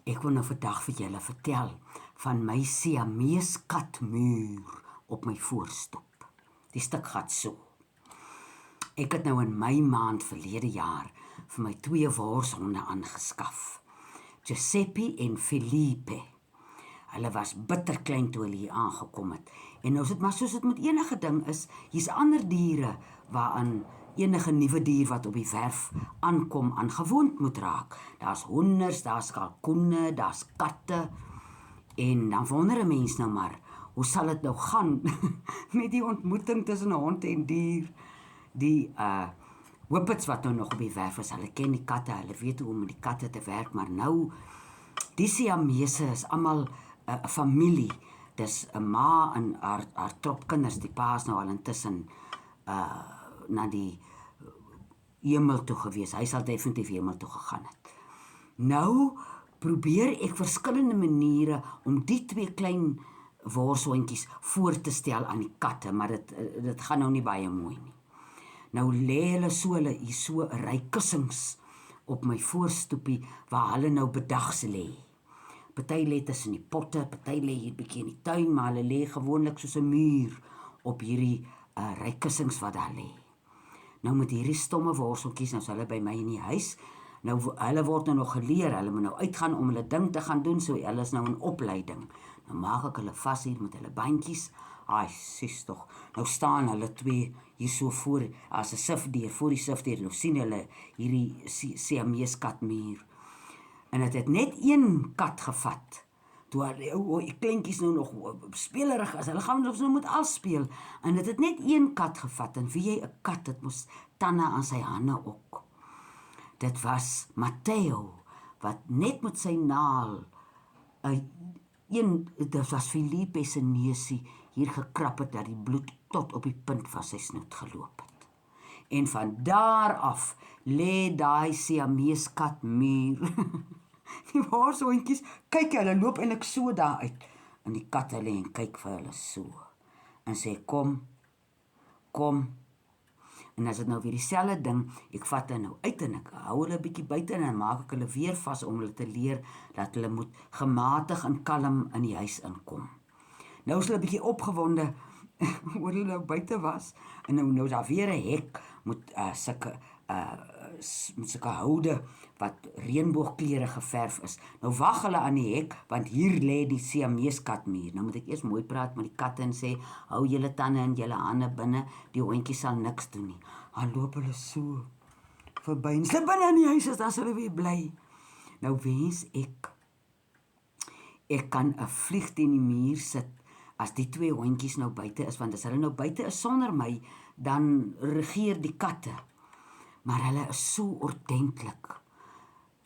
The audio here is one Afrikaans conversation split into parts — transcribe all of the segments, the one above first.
Ek wil nou vandag vir julle vertel van my Siamese katmuur op my voorstoep. Die stuk gaat so. Ek het nou in Mei maand verlede jaar vir my 2 worshonde aangeskaf. Giuseppe en Felipe. Hulle was bitter klein toe hulle hier aangekom het. En nou is dit maar soos dit met enige ding is, hier's ander diere waaraan enige nuwe dier wat op die werf aankom aan gewoond moet raak. Daar's honders, daar's kalkoene, daar's katte. En dan wonder 'n mens nou maar, hoe sal dit nou gaan met die ontmoeting tussen hond en dier? Die whippets wat nou nog op die werf is, hulle ken die katte, hulle weet hoe om met die katte te werk, maar nou, die Siamese is almal 'n familie. Dis 'n ma en haar trop kinders, die pa is nou al intussen na die hemel toe gewees. Hy sal definitief hemel toe gegaan het. Nou probeer ek verskillende maniere om die 2 klein worshondjies voor te stel aan die katte, maar dit gaan nou nie baie mooi nie. Nou lê hulle so, hier so 'n ry kussings op my voorstoepie waar hulle nou bedags lê. Party lê tussen die potte, party lê hier bietjie in die tuin, maar hulle lê gewoonlik soos 'n muur op hierdie ry kussings wat daar lê. Nou met hierdie stomme worseltjies, nou is hulle by my in die huis. Nou hulle word nou nog geleer, hulle moet nou uitgaan om hulle ding te gaan doen, so hulle is nou in opleiding. Nou maak ek hulle vas hier met hulle bandjies. Ai, sis tog. Nou staan hulle 2 hier so voor as 'n sifdeur, voor die sifdeur. Nou sien hulle hierdie Siamese katmuur. En het net 1 kat gevat. Toe die kleintjies nou nog spelerig is, hulle gaan nou moet afspeel. En het net 1 kat gevat, en wie jy 'n kat, het mos tande aan sy hande ook. Dit was Matteo, wat net met sy naal, dit was Felipe se neusie, hier gekrap het, dat die bloed tot op die punt van sy snoet geloop het. En van daar af, lê daai Siamese katmuur. Die worshondjies, kyk hulle loop eintlik so daar uit. En die katte lê en kyk vir hulle so. En sê, kom. En as dit nou weer dieselfde ding, ek vat hulle nou uit en ek hou hulle 'n bietjie buite en dan maak ek hulle weer vas om hulle te leer dat hulle moet gematig en kalm in die huis inkom. Nou is hulle 'n bietjie opgewonde oor hulle nou buite was. En nou is daar weer 'n hek met sulke houde wat reënboogkleure geverf is. Nou wag hulle aan die hek, want hier lê die Siamese katmuur. Nou moet ek eers mooi praat met die katte en sê, hou julle tande en julle hande binne, die hondjies sal niks doen nie. Dan loop hulle so verby, en hulle binne in die huis is, dan sal hulle weer bly. Nou wens ek kan 'n vlieg teen die muur sit, as die 2 hondjies nou buite is, want as hulle nou buite is sonder my, dan regeer die katte. Maar hulle is so ordentlik.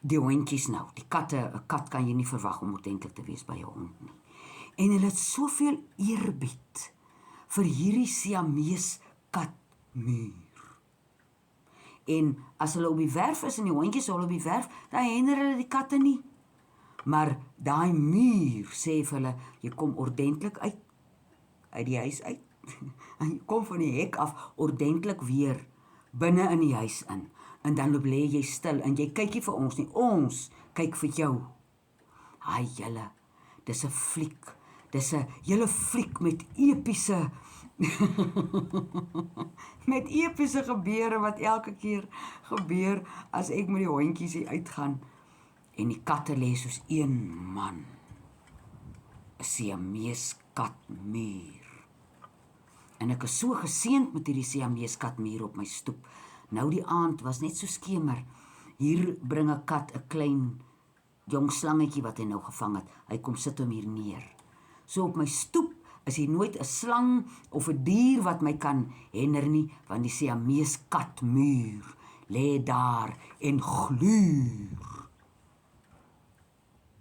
Die hondjies nou, die katte, 'n kat kan jy nie verwag om ordentlik te wees by 'n hond nie. En hulle het soveel eerbied vir hierdie Siamese katmuur. En as hulle op die werf is en die hondjies op die werf, dan hinder hulle die katte nie. Maar daai muur sê vir hulle, jy kom ordentlik uit die huis uit. En jy kom van die hek af ordentlik weer binne in die huis in. En dan lê jy stil en jy kyk nie vir ons nie. Ons kyk vir jou. Haai julle, dis 'n fliek. Dis 'n hele fliek met epiese met epiese gebeure wat elke keer gebeur as ek met die hondjies hier uitgaan. En die katte lê soos 1 man. 'n Siamese katmuur. En ek is so geseënd met hierdie Siamese katmuur op my stoep. Nou die aand was net so skemer. Hier bring 'n kat 'n klein jong slangetjie wat hy nou gevang het. Hy kom sit hom hier neer. So op my stoep is hier nooit 'n slang of 'n dier wat my kan hinder nie, want die Siamese katmuur lê daar en gluur.